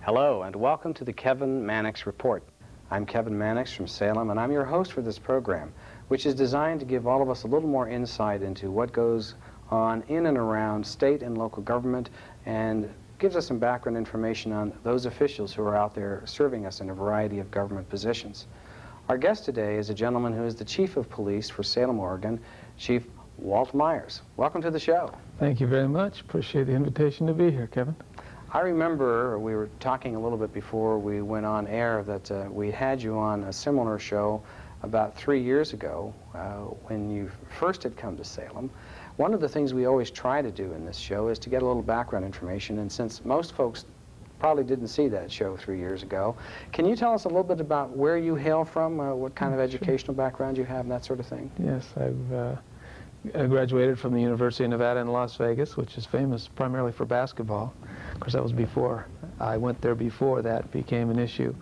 Hello and welcome to the Kevin Mannix Report. I'm Kevin Mannix from Salem and I'm your host for this program, which is designed to give all of us a little more insight into what goes on in and around state and local government and gives us some background information on those officials who are out there serving us in a variety of government positions. Our guest today is a gentleman who is the Chief of Police for Salem, Oregon, Chief Walt Myers. Welcome to the show. Thank you very much. Appreciate the invitation to be here, Kevin. I remember we were talking a little bit before we went on air that we had you on a similar show about 3 years ago when you first had come to Salem. One of the things we always try to do in this show is to get a little background information, and since most folks probably didn't see that show 3 years ago, can you tell us a little bit about where you hail from, what kind of educational background you have, and that sort of thing? Yes, I graduated from the University of Nevada in Las Vegas, which is famous primarily for basketball. Of course, that was before. I went there before that became an issue.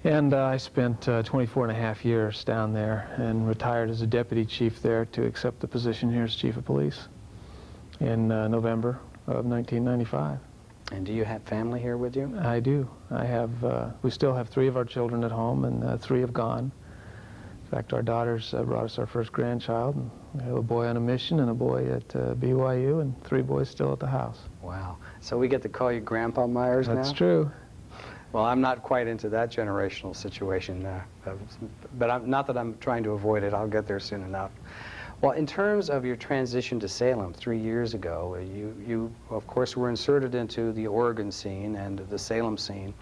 And I spent 24 and a half years down there and retired as a deputy chief there to accept the position here as Chief of Police in November of 1995. And do you have family here with you? I do. We still have 3 of our children at home, and 3 have gone. In fact, our daughters brought us our first grandchild, and we have a boy on a mission and a boy at BYU, and 3 boys still at the house. Wow. So we get to call you Grandpa Myers now? That's true. Well, I'm not quite into that generational situation, but not that I'm trying to avoid it. I'll get there soon enough. Well, in terms of your transition to Salem 3 years ago, you of course, were inserted into the Oregon scene and the Salem scene.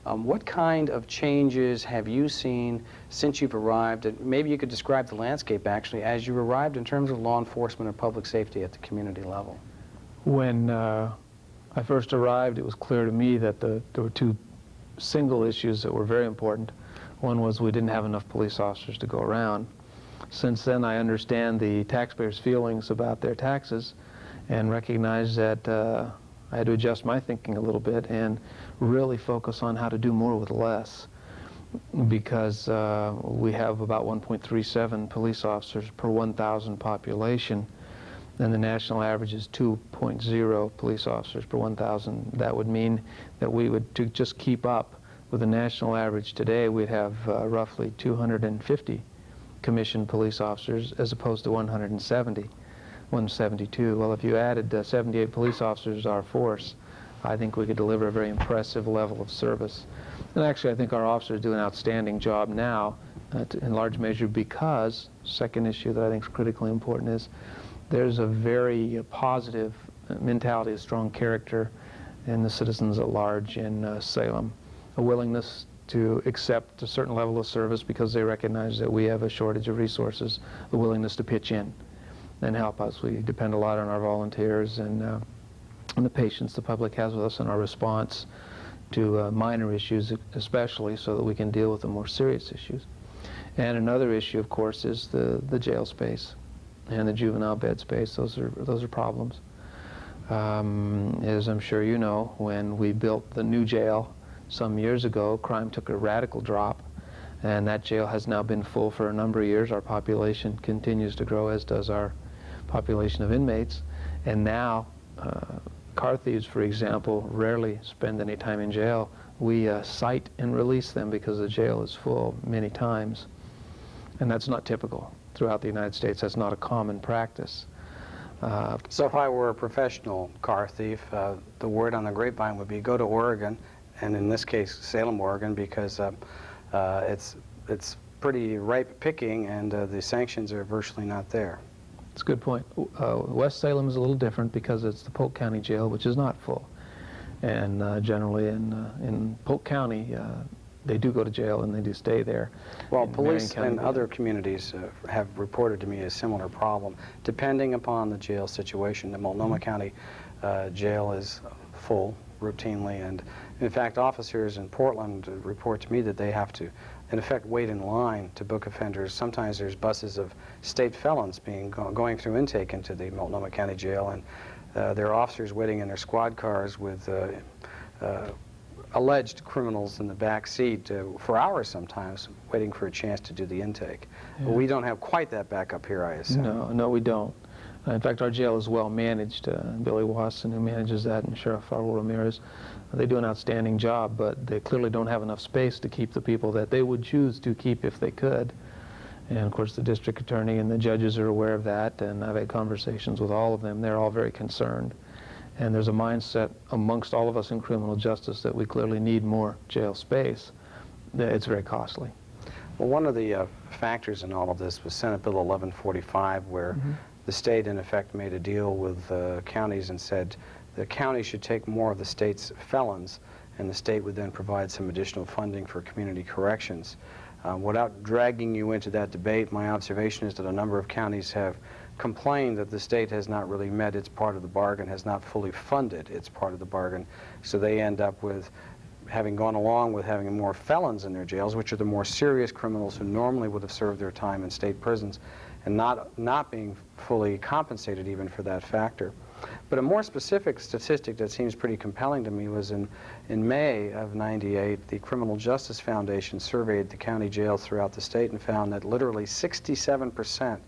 What kind of changes have you seen since you've arrived? And maybe you could describe the landscape, actually, as you arrived in terms of law enforcement and public safety at the community level. When I first arrived, it was clear to me that there were 2 single issues that were very important. One was we didn't have enough police officers to go around. Since then, I understand the taxpayers' feelings about their taxes and recognize that I had to adjust my thinking a little bit and really focus on how to do more with less, because we have about 1.37 police officers per 1,000 population, and the national average is 2.0 police officers per 1,000. That would mean that we would, to just keep up with the national average today, we'd have roughly 250 commissioned police officers as opposed to 172. Well, if you added 78 police officers to our force, I think we could deliver a very impressive level of service. And actually, I think our officers do an outstanding job now, in large measure because, second issue that I think is critically important is, there's a very positive mentality, a strong character in the citizens at large in Salem, a willingness to accept a certain level of service because they recognize that we have a shortage of resources, a willingness to pitch in and help us. We depend a lot on our volunteers and the patience the public has with us and our response to minor issues especially, so that we can deal with the more serious issues. And another issue, of course, is the jail space and the juvenile bed space. Those are problems. As I'm sure you know, when we built the new jail some years ago, crime took a radical drop, and that jail has now been full for a number of years. Our population continues to grow, as does our population of inmates, and now car thieves, for example, rarely spend any time in jail. We cite and release them because the jail is full many times, and that's not typical throughout the United States. That's not a common practice. So if I were a professional car thief, the word on the grapevine would be go to Oregon, and in this case Salem, Oregon, because it's pretty ripe picking and the sanctions are virtually not there. That's a good point. West Salem is a little different because it's the Polk County Jail, which is not full. And generally in Polk County, they do go to jail and they do stay there. Well, police and other communities have reported to me a similar problem. Depending upon the jail situation, the Multnomah County jail is full routinely, and in fact officers in Portland report to me that they have to in effect wait in line to book offenders. Sometimes there's buses of state felons going through intake into the Multnomah County jail, and there are officers waiting in their squad cars with alleged criminals in the back seat for hours sometimes, waiting for a chance to do the intake. Yeah. We don't have quite that backup here, I assume. No, we don't. In fact, our jail is well managed. Billy Wasson, who manages that, and Sheriff Raul Ramirez, they do an outstanding job, but they clearly don't have enough space to keep the people that they would choose to keep if they could. And of course, the district attorney and the judges are aware of that, and I've had conversations with all of them. They're all very concerned. And there's a mindset amongst all of us in criminal justice that we clearly need more jail space. It's very costly. Well, one of the factors in all of this was Senate Bill 1145, where the state, in effect, made a deal with counties and said the county should take more of the state's felons, and the state would then provide some additional funding for community corrections. Without dragging you into that debate, my observation is that a number of counties have complained that the state has not really met its part of the bargain, has not fully funded its part of the bargain, so they end up with having gone along with having more felons in their jails, which are the more serious criminals who normally would have served their time in state prisons, and not being fully compensated even for that factor. But a more specific statistic that seems pretty compelling to me was in May of '98, the Criminal Justice Foundation surveyed the county jails throughout the state and found that literally 67%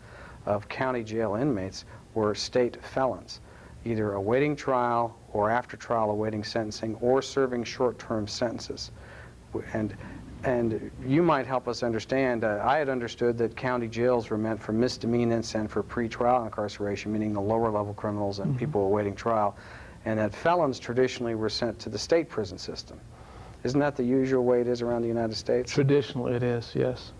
of county jail inmates were state felons, either awaiting trial or after trial awaiting sentencing or serving short-term sentences. And you might help us understand, I had understood that county jails were meant for misdemeanants and for pretrial incarceration, meaning the lower level criminals and people awaiting trial, and that felons traditionally were sent to the state prison system. Isn't that the usual way it is around the United States? Traditionally it is, yes.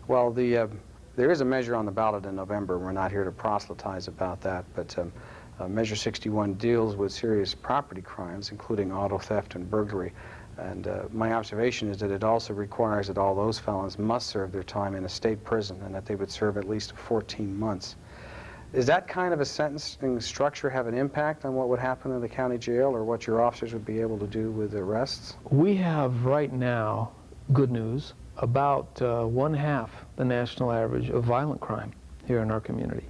Well, there is a measure on the ballot in November. We're not here to proselytize about that, but Measure 61 deals with serious property crimes, including auto theft and burglary. And my observation is that it also requires that all those felons must serve their time in a state prison and that they would serve at least 14 months. Does that kind of a sentencing structure have an impact on what would happen in the county jail or what your officers would be able to do with arrests? We have right now, good news, about 1/2 the national average of violent crime here in our community.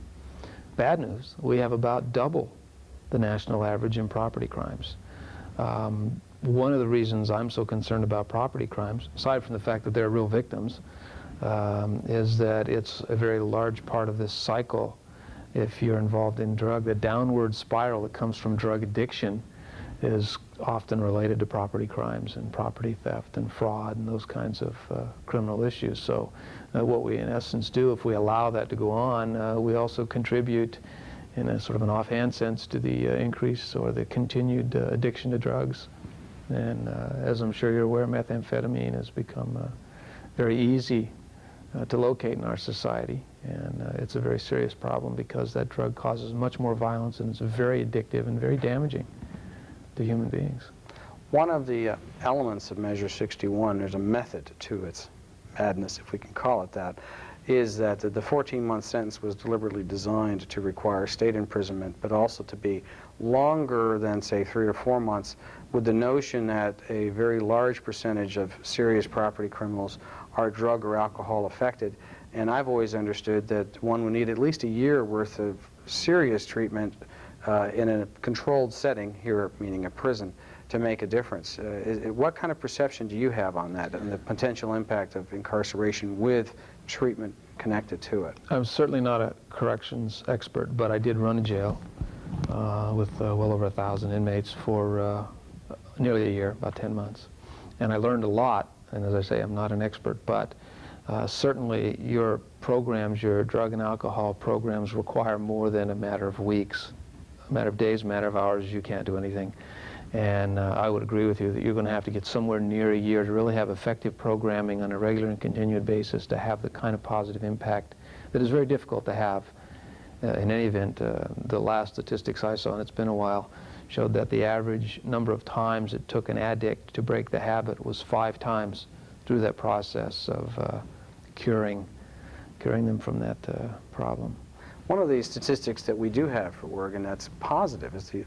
Bad news, we have about double the national average in property crimes. One of the reasons I'm so concerned about property crimes, aside from the fact that they're real victims, is that it's a very large part of this cycle. If you're involved in the downward spiral that comes from drug addiction is often related to property crimes and property theft and fraud and those kinds of criminal issues. So what we in essence do, if we allow that to go on, we also contribute in a sort of an offhand sense to the increase or the continued addiction to drugs. And as I'm sure you're aware, methamphetamine has become very easy to locate in our society. And it's a very serious problem because that drug causes much more violence and it's very addictive and very damaging to human beings. One of the elements of Measure 61, there's a method to its madness, if we can call it that, is that the 14-month sentence was deliberately designed to require state imprisonment, but also to be longer than, say, 3 or 4 months, with the notion that a very large percentage of serious property criminals are drug or alcohol affected. And I've always understood that one would need at least a year worth of serious treatment in a controlled setting, here meaning a prison, to make a difference. What kind of perception do you have on that and the potential impact of incarceration with treatment connected to it? I'm certainly not a corrections expert, but I did run a jail with well over 1,000 inmates for nearly a year, about 10 months. And I learned a lot, and as I say, I'm not an expert, but certainly your programs, your drug and alcohol programs require more than a matter of weeks, a matter of days, a matter of hours. You can't do anything. And I would agree with you that you're going to have to get somewhere near a year to really have effective programming on a regular and continued basis to have the kind of positive impact that is very difficult to have. In any event, the last statistics I saw, and it's been a while, showed that the average number of times it took an addict to break the habit was 5 times through that process of curing them from that problem. One of the statistics that we do have for Oregon that's positive is the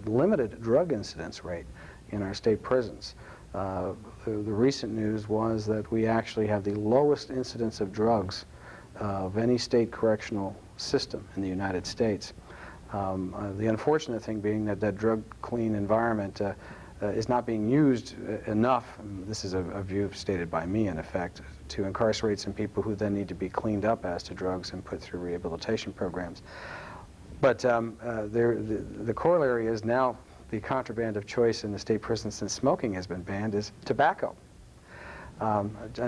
limited drug incidence rate in our state prisons. The recent news was that we actually have the lowest incidence of drugs of any state correctional system in the United States. The unfortunate thing being that that drug-clean environment is not being used enough, and this is a view stated by me in effect, to incarcerate some people who then need to be cleaned up as to drugs and put through rehabilitation programs. But the corollary is now the contraband of choice in the state prison since smoking has been banned is tobacco.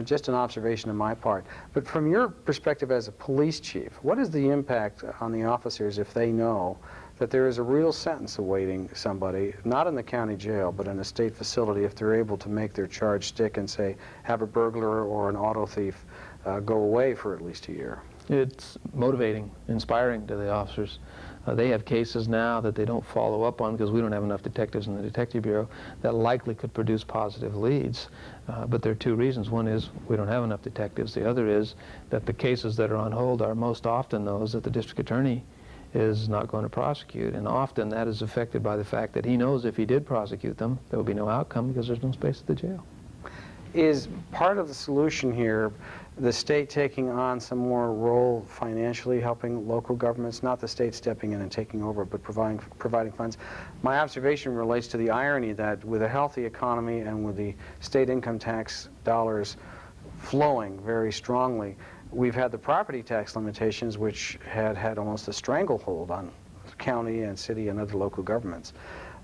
Just an observation on my part. But from your perspective as a police chief, what is the impact on the officers if they know that there is a real sentence awaiting somebody, not in the county jail, but in a state facility, if they're able to make their charge stick and say, have a burglar or an auto thief go away for at least a year? It's motivating, inspiring to the officers. They have cases now that they don't follow up on because we don't have enough detectives in the Detective Bureau that likely could produce positive leads. But there are two reasons. One is we don't have enough detectives. The other is that the cases that are on hold are most often those that the district attorney is not going to prosecute. And often that is affected by the fact that he knows if he did prosecute them, there will be no outcome because there's no space at the jail. Is part of the solution here the state taking on some more role financially, helping local governments, not the state stepping in and taking over, but providing funds? My observation relates to the irony that with a healthy economy and with the state income tax dollars flowing very strongly, we've had the property tax limitations which had almost a stranglehold on county and city and other local governments.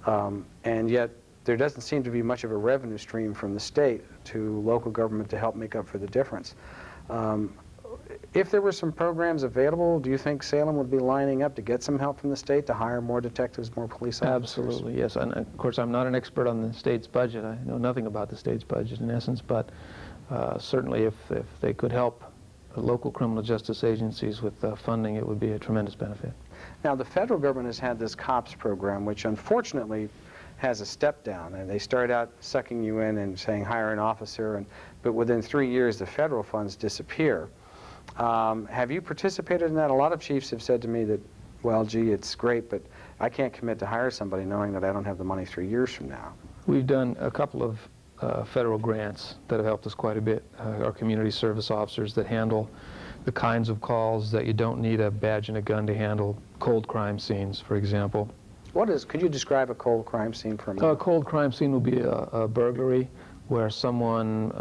And yet there doesn't seem to be much of a revenue stream from the state to local government to help make up for the difference. If there were some programs available, do you think Salem would be lining up to get some help from the state to hire more detectives, more police officers? Absolutely, yes. And of course, I'm not an expert on the state's budget. I know nothing about the state's budget in essence, but certainly if they could help local criminal justice agencies with funding, it would be a tremendous benefit. Now, the federal government has had this COPS program, which unfortunately has a step down, and they start out sucking you in and saying hire an officer, but within 3 years the federal funds disappear. Have you participated in that? A lot of chiefs have said to me that, well, gee, it's great, but I can't commit to hire somebody knowing that I don't have the money 3 years from now. We've done a couple of federal grants that have helped us quite a bit. Our community service officers that handle the kinds of calls that you don't need a badge and a gun to handle, cold crime scenes, for example. Could you describe a cold crime scene for a minute? A cold crime scene would be a burglary where someone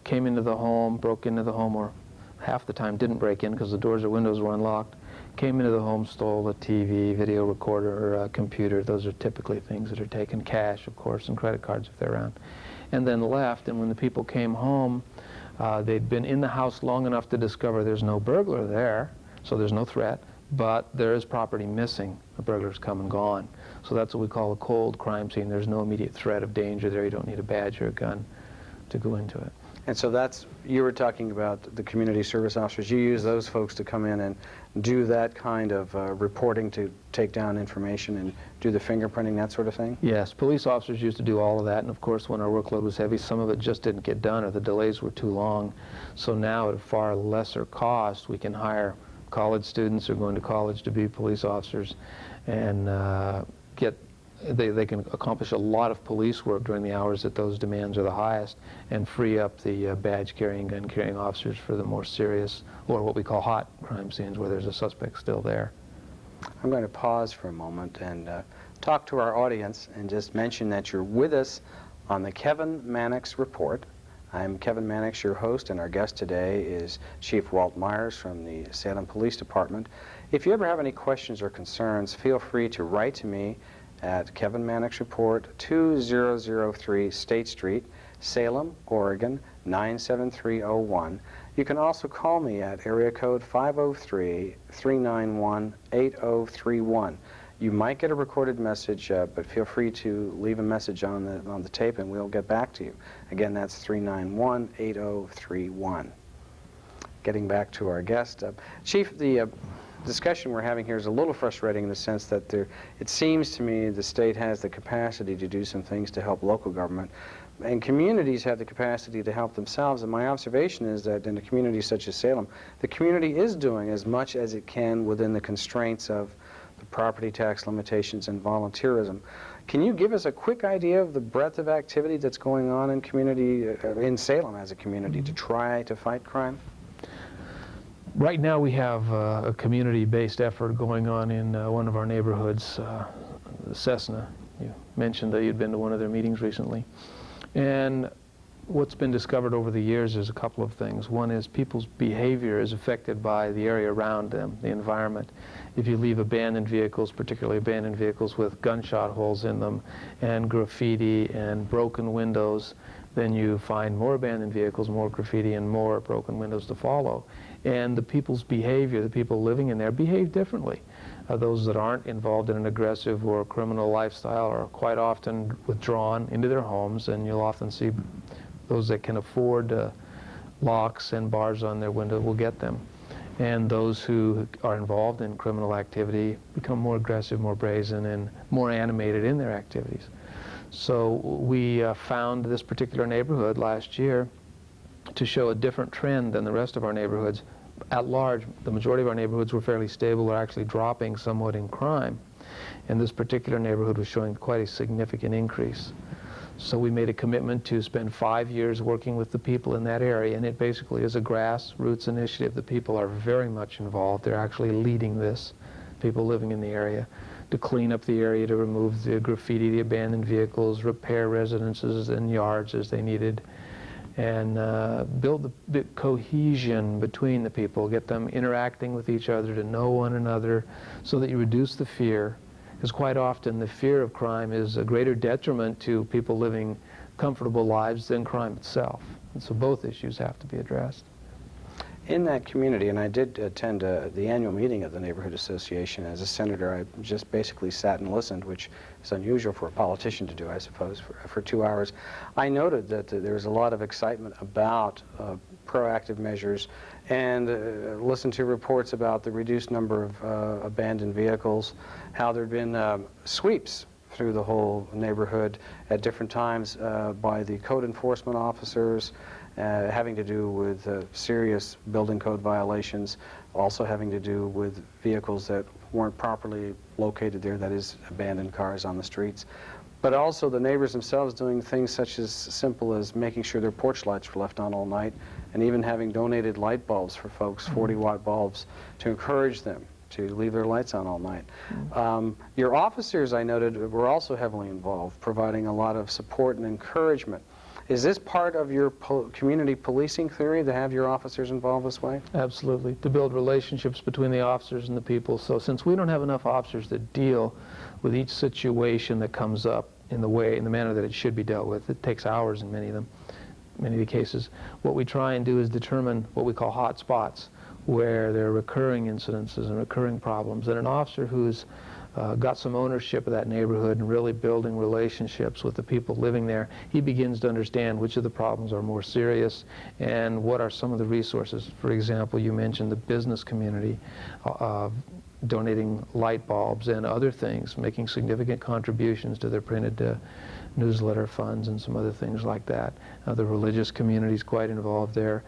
came into the home, broke into the home, or half the time didn't break in because the doors or windows were unlocked, came into the home, stole a TV, video recorder, or a computer. Those are typically things that are taken, cash, of course, and credit cards if they're around, and then left. And when the people came home, they'd been in the house long enough to discover there's no burglar there, so there's no threat, but there is property missing. The burglar's come and gone. So that's what we call a cold crime scene. There's no immediate threat of danger there. You don't need a badge or a gun to go into it. And so you were talking about the community service officers. You use those folks to come in and do that kind of reporting to take down information and do the fingerprinting, that sort of thing? Yes, police officers used to do all of that, and of course when our workload was heavy, some of it just didn't get done or the delays were too long. So now at a far lesser cost, we can hire college students who are going to college to be police officers, and they can accomplish a lot of police work during the hours that those demands are the highest and free up the badge-carrying, gun-carrying officers for the more serious, or what we call hot crime scenes where there's a suspect still there. I'm going to pause for a moment and talk to our audience and just mention that you're with us on the Kevin Mannix Report. I'm Kevin Mannix, your host, and our guest today is Chief Walt Myers from the Salem Police Department. If you ever have any questions or concerns, feel free to write to me at Kevin Mannix Report, 2003 State Street, Salem, Oregon, 97301. You can also call me at area code 503-391-8031. You might get a recorded message, but feel free to leave a message on the tape and we'll get back to you. Again, that's 391-8031. Getting back to our guest. Chief, the discussion we're having here is a little frustrating in the sense that it seems to me the state has the capacity to do some things to help local government, and communities have the capacity to help themselves. And my observation is that in a community such as Salem, the community is doing as much as it can within the constraints of the property tax limitations and volunteerism. Can you give us a quick idea of the breadth of activity that's going on in in Salem as a community to try to fight crime? Right now we have a community-based effort going on in one of our neighborhoods, Cessna. You mentioned that you'd been to one of their meetings recently. And What's been discovered over the years is a couple of things. One is people's behavior is affected by the area around them, the environment. If you leave abandoned vehicles, particularly abandoned vehicles with gunshot holes in them and graffiti and broken windows, then you find more abandoned vehicles, more graffiti, and more broken windows to follow. And the people's behavior, the people living in there, behave differently. Those that aren't involved in an aggressive or criminal lifestyle are quite often withdrawn into their homes, and you'll often see those that can afford locks and bars on their window will get them. And those who are involved in criminal activity become more aggressive, more brazen, and more animated in their activities. So we found this particular neighborhood last year to show a different trend than the rest of our neighborhoods. At large, the majority of our neighborhoods were fairly stable or actually dropping somewhat in crime. And this particular neighborhood was showing quite a significant increase. So we made a commitment to spend 5 years working with the people in that area, and it basically is a grassroots initiative. The people are very much involved. They're actually leading this, people living in the area, to clean up the area, to remove the graffiti, the abandoned vehicles, repair residences and yards as they needed, and build the cohesion between the people, get them interacting with each other, to know one another, so that you reduce the fear. Because quite often the fear of crime is a greater detriment to people living comfortable lives than crime itself. And so both issues have to be addressed. In that community, and I did attend the annual meeting of the Neighborhood Association as a senator, I just basically sat and listened, which is unusual for a politician to do, I suppose, for 2 hours. I noted that there was a lot of excitement about proactive measures, and listened to reports about the reduced number of abandoned vehicles, how there had been sweeps through the whole neighborhood at different times by the code enforcement officers, having to do with serious building code violations, also having to do with vehicles that weren't properly located there, that is, abandoned cars on the streets. But also the neighbors themselves doing things such as simple as making sure their porch lights were left on all night, and even having donated light bulbs for folks, 40-watt bulbs, to encourage them to leave their lights on all night. Your officers, I noted, were also heavily involved, providing a lot of support and encouragement. Is this part of your community policing theory, to have your officers involved this way? Absolutely, to build relationships between the officers and the people. So since we don't have enough officers that deal with each situation that comes up in the manner that it should be dealt with, it takes hours in many of the cases. What we try and do is determine what we call hot spots, where there are recurring incidences and recurring problems. And an officer who's got some ownership of that neighborhood and really building relationships with the people living there, he begins to understand which of the problems are more serious and what are some of the resources. For example, you mentioned the business community donating light bulbs and other things, making significant contributions to their printed newsletter funds and some other things like that. The religious community is quite involved there.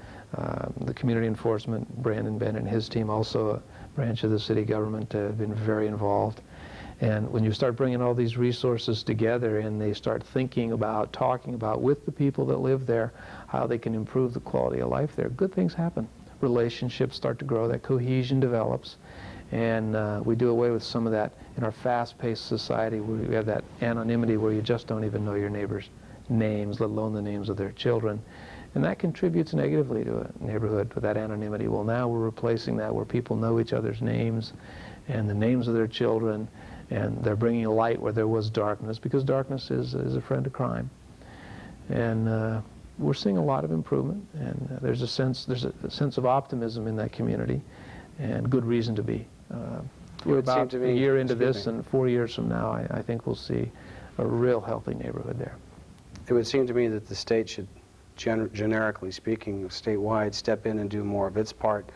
The community enforcement, Brandon Bennett and his team, also a branch of the city government, have been very involved. And when you start bringing all these resources together and they start thinking about, talking about with the people that live there, how they can improve the quality of life there, good things happen. Relationships start to grow, that cohesion develops, and we do away with some of that in our fast-paced society where we have that anonymity where you just don't even know your neighbors' names, let alone the names of their children. And that contributes negatively to a neighborhood with that anonymity. Well, now we're replacing that where people know each other's names and the names of their children, and they're bringing a light where there was darkness, because darkness is a friend of crime. And we're seeing a lot of improvement, and there's a sense of optimism in that community, and good reason to be. We're about a year into this, and 4 years from now, I think we'll see a real healthy neighborhood there. It would seem to me that the state should, generically speaking, statewide, step in and do more of its part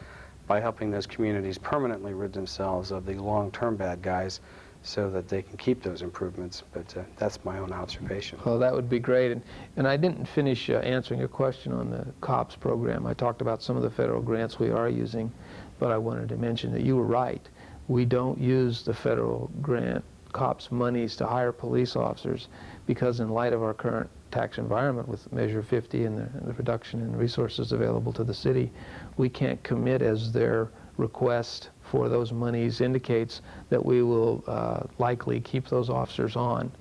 by helping those communities permanently rid themselves of the long-term bad guys so that they can keep those improvements. But that's my own observation. Well, that would be great. And I didn't finish answering your question on the COPS program. I talked about some of the federal grants we are using, but I wanted to mention that you were right. We don't use the federal grant COPS monies to hire police officers because, in light of our current tax environment with Measure 50 and the reduction in resources available to the city, we can't commit, as their request for those monies indicates, that we will likely keep those officers on.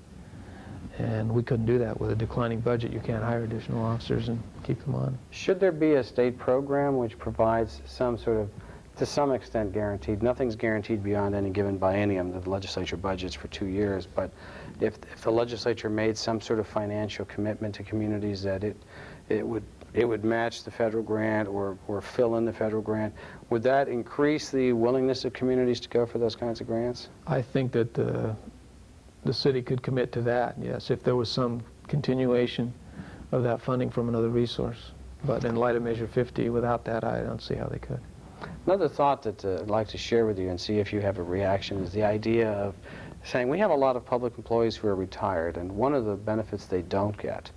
And we couldn't do that with a declining budget. You can't hire additional officers and keep them on. Should there be a state program which provides some sort of, to some extent, guaranteed? Nothing's guaranteed beyond any given biennium. The legislature budgets for 2 years, but if the legislature made some sort of financial commitment to communities that it would match the federal grant or fill in the federal grant, would that increase the willingness of communities to go for those kinds of grants? I think that the city could commit to that, yes, if there was some continuation of that funding from another resource. But in light of Measure 50, without that, I don't see how they could. Another thought that I'd like to share with you and see if you have a reaction is the idea of saying we have a lot of public employees who are retired, and one of the benefits they don't get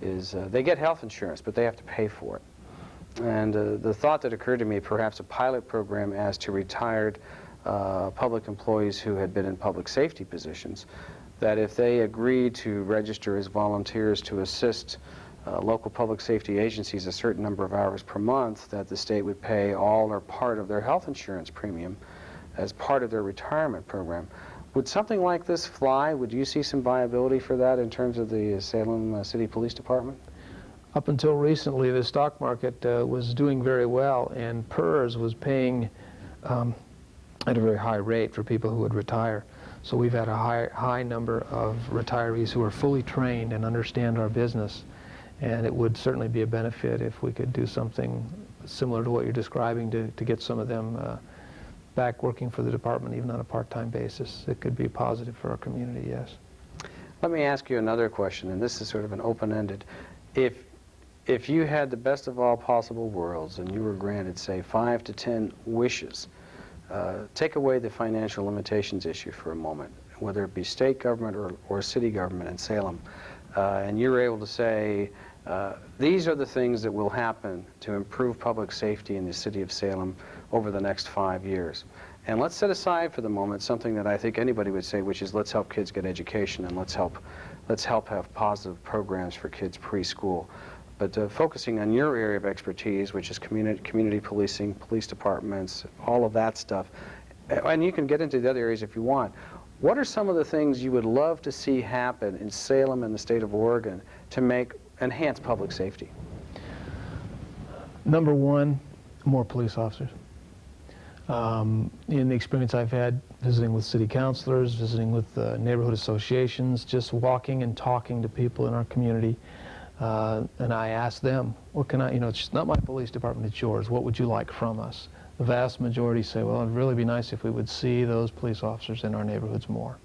is they get health insurance, but they have to pay for it. And the thought that occurred to me, perhaps a pilot program as to retired public employees who had been in public safety positions, that if they agreed to register as volunteers to assist local public safety agencies a certain number of hours per month, that the state would pay all or part of their health insurance premium as part of their retirement program. Would something like this fly? Would you see some viability for that in terms of the Salem City Police Department? Up until recently, the stock market was doing very well, and PERS was paying at a very high rate for people who would retire. So we've had a high number of retirees who are fully trained and understand our business. And it would certainly be a benefit if we could do something similar to what you're describing to get some of them back working for the department, even on a part-time basis. It could be positive for our community, yes. Let me ask you another question, and this is sort of an open-ended. If you had the best of all possible worlds and you were granted, say, 5 to 10 wishes, take away the financial limitations issue for a moment, whether it be state government or city government in Salem, and you're able to say, these are the things that will happen to improve public safety in the city of Salem over the next 5 years. And let's set aside for the moment something that I think anybody would say, which is let's help kids get education and let's help have positive programs for kids preschool. But focusing on your area of expertise, which is community policing, police departments, all of that stuff, and you can get into the other areas if you want. What are some of the things you would love to see happen in Salem and the state of Oregon to enhance public safety? Number one, more police officers. In the experience I've had visiting with city councilors, visiting with neighborhood associations, just walking and talking to people in our community, and I ask them, what can it's not my police department, it's yours. What would you like from us? The vast majority say, well, it'd really be nice if we would see those police officers in our neighborhoods more.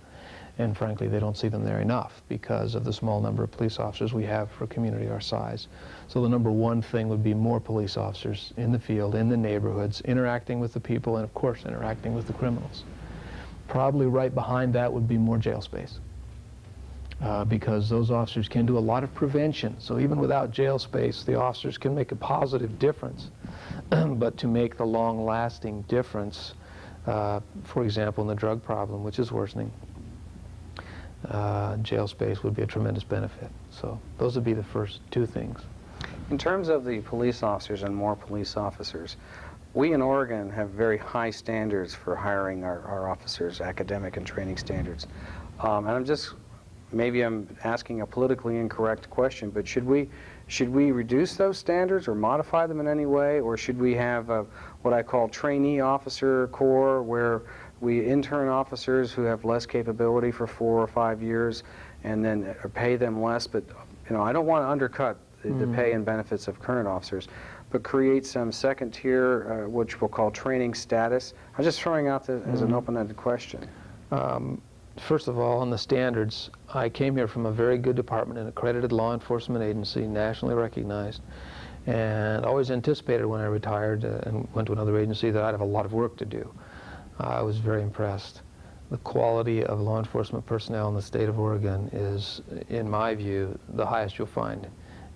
And frankly, they don't see them there enough because of the small number of police officers we have for a community our size. So the number one thing would be more police officers in the field, in the neighborhoods, interacting with the people and, of course, interacting with the criminals. Probably right behind that would be more jail space. Because those officers can do a lot of prevention. So even without jail space, the officers can make a positive difference. But to make the long-lasting difference, for example, in the drug problem, which is worsening, jail space would be a tremendous benefit. So those would be the first two things. In terms of the police officers and more police officers, we in Oregon have very high standards for hiring our officers, academic and training standards. And maybe I'm asking a politically incorrect question, but should we reduce those standards or modify them in any way, or should we have what I call trainee officer corps, where we intern officers who have less capability for 4 or 5 years and then pay them less? But I don't want to undercut the pay and benefits of current officers, but create some second tier, which we'll call training status. I'm just throwing out that as an open-ended question. First of all, on the standards, I came here from a very good department, an accredited law enforcement agency, nationally recognized, and always anticipated when I retired and went to another agency that I'd have a lot of work to do. I was very impressed. The quality of law enforcement personnel in the state of Oregon is, in my view, the highest you'll find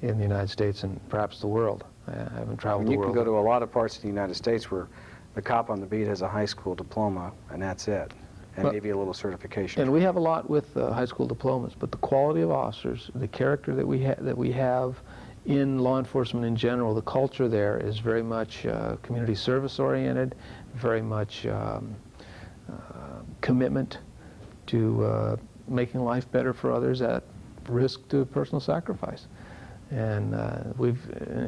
in the United States and perhaps the world. I haven't traveled the world. You can go to a lot of parts of the United States where the cop on the beat has a high school diploma, and that's it. And maybe a little certification. And we have a lot with high school diplomas, but the quality of officers, the character that we have in law enforcement in general, the culture there is very much community service oriented, very much commitment to making life better for others at risk to personal sacrifice. And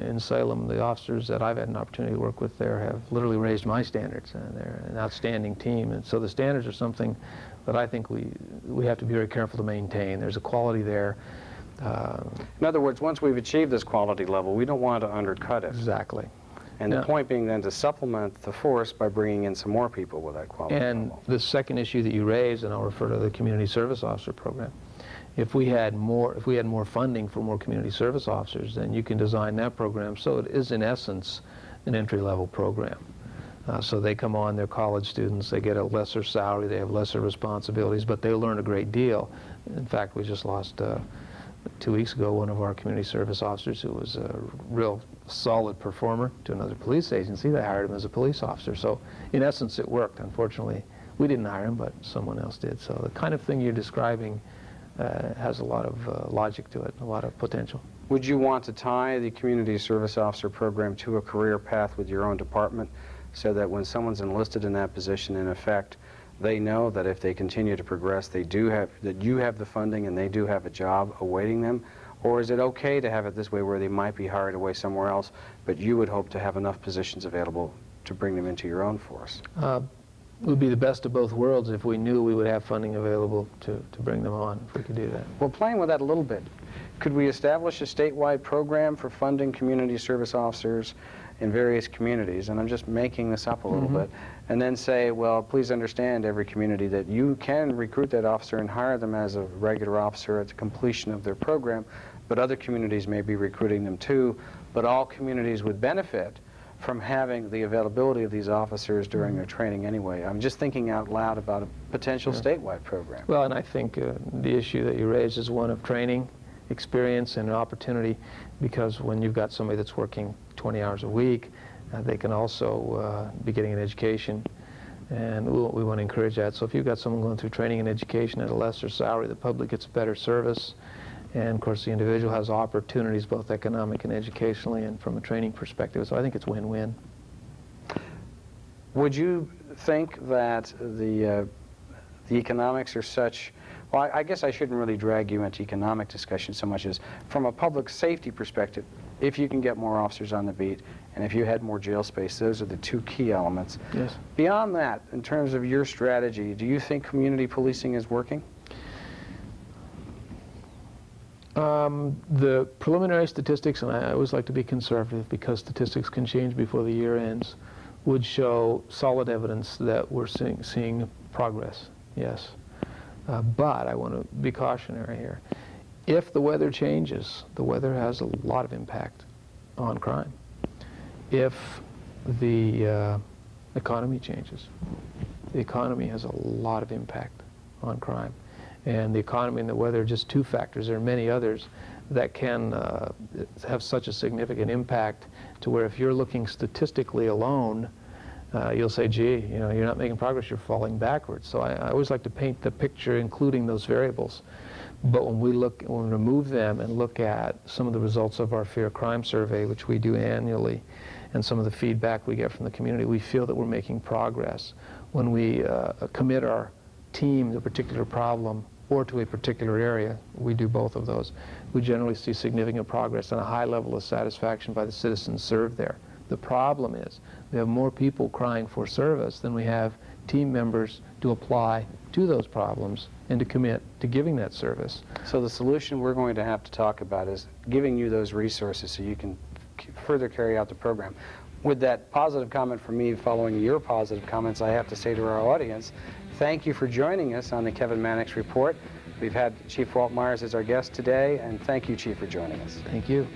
in Salem, the officers that I've had an opportunity to work with there have literally raised my standards, and they're an outstanding team. And so the standards are something that I think we have to be very careful to maintain. There's a quality there. In other words, once we've achieved this quality level, we don't want to undercut it. Exactly. And the point being then to supplement the force by bringing in some more people with that quality level. The second issue that you raised, and I'll refer to the community service officer program, if we had more funding for more community service officers, then you can design that program so it is in essence an entry-level program. So they come on, they're college students, they get a lesser salary, they have lesser responsibilities, but they learn a great deal. In fact, we just lost 2 weeks ago one of our community service officers who was a real solid performer to another police agency. They hired him as a police officer. So in essence it worked. Unfortunately, we didn't hire him, but someone else did. So the kind of thing you're describing has a lot of logic to it, a lot of potential. Would you want to tie the community service officer program to a career path with your own department so that when someone's enlisted in that position, in effect, they know that if they continue to progress, that you have the funding and they do have a job awaiting them? Or is it okay to have it this way where they might be hired away somewhere else, but you would hope to have enough positions available to bring them into your own force? It would be the best of both worlds if we knew we would have funding available to bring them on, if we could do that. Well, playing with that a little bit, could we establish a statewide program for funding community service officers in various communities, and I'm just making this up a little bit, and then say, well, please understand, every community, that you can recruit that officer and hire them as a regular officer at the completion of their program, but other communities may be recruiting them too, but all communities would benefit from having the availability of these officers during their training anyway. I'm just thinking out loud about a potential statewide program. Well, and I think the issue that you raised is one of training, experience, and an opportunity, because when you've got somebody that's working 20 hours a week, they can also be getting an education, and we want to encourage that. So if you've got someone going through training and education at a lesser salary, the public gets better service, and of course the individual has opportunities both economic and educationally and from a training perspective. So I think it's win-win. Would you think that the economics are such, well, I guess I shouldn't really drag you into economic discussion so much as from a public safety perspective, if you can get more officers on the beat and if you had more jail space, those are the two key elements. Yes. Beyond that, in terms of your strategy, do you think community policing is working? The preliminary statistics, and I always like to be conservative because statistics can change before the year ends, would show solid evidence that we're seeing progress, yes. But I want to be cautionary here. If the weather changes, the weather has a lot of impact on crime. If the economy changes, the economy has a lot of impact on crime. And the economy and the weather are just two factors. There are many others that can have such a significant impact to where if you're looking statistically alone, you'll say, gee, you know, you're not making progress, you're falling backwards. So I always like to paint the picture including those variables. But when we remove them and look at some of the results of our Fear Crime Survey, which we do annually, and some of the feedback we get from the community, we feel that we're making progress. When we commit our team to a particular problem or to a particular area, we do both of those, we generally see significant progress and a high level of satisfaction by the citizens served there. The problem is we have more people crying for service than we have team members to apply to those problems and to commit to giving that service. So the solution we're going to have to talk about is giving you those resources so you can further carry out the program. With that positive comment from me following your positive comments, I have to say to our audience, thank you for joining us on the Kevin Mannix Report. We've had Chief Walt Myers as our guest today, and thank you, Chief, for joining us. Thank you.